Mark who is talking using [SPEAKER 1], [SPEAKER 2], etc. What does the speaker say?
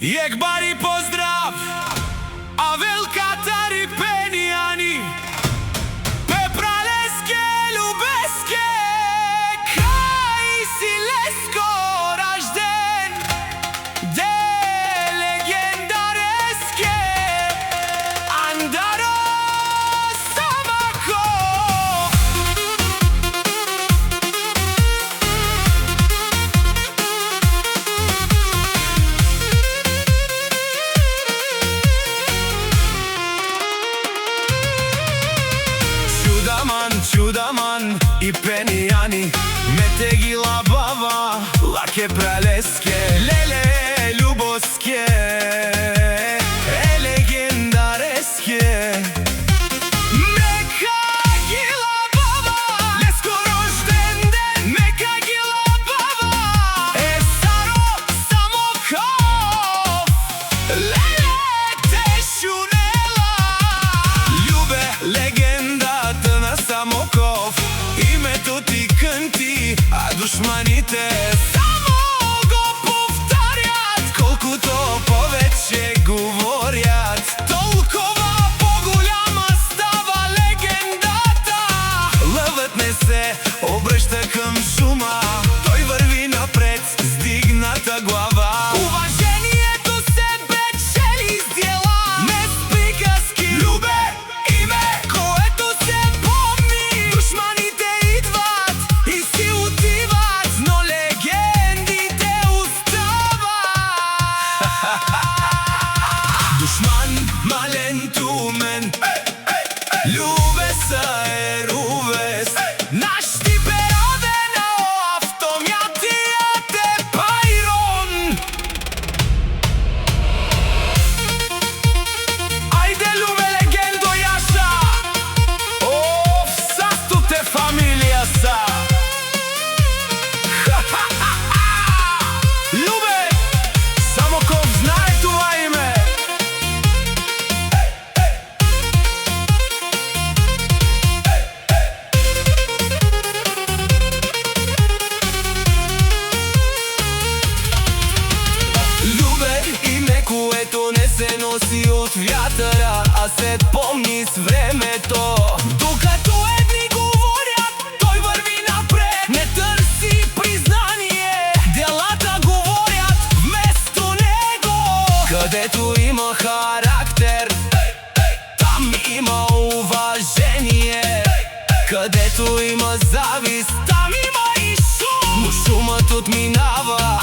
[SPEAKER 1] Егбари поздрав, а велкатари пенијани, Пепралеске, Любеске, кај си леско ражден, де легендареске, Андаро Самако. Чудаман и пенијани, Метегила бава, Лаке пралеске, Леле Любоске, легендареске. Мекагила бава, леско рожден ден, Мекагила бава, Саро Самоков, леле те шунела. Љубе легендата на Самоков, името ти кънти, а душманите само го повтарят. Колкото повече говорят, толкова по-голяма става легендата. Лъвът не се обръща към шума, той върви напред с дигната глава. Уважението се печели с дела, не с приказки. Любе име, което се помни. Душманите идват и си отиват, но легендите остават. Душман, мален, тумен, Любе са ерувес. Наш тип е роден, а автомјатијат е Пайрон. Ајде, Любе, легендо јаша, в састу те фамилија са. Любе Самоков знае това име. Любе име, което не се носи от вятъра, а се помни с времето. Докато едни говорят, той върви напред, не търси признание, делата говорят вместо него. Където има характер, там има уважение. Където има завист, там има и шум. Но шумът отминава,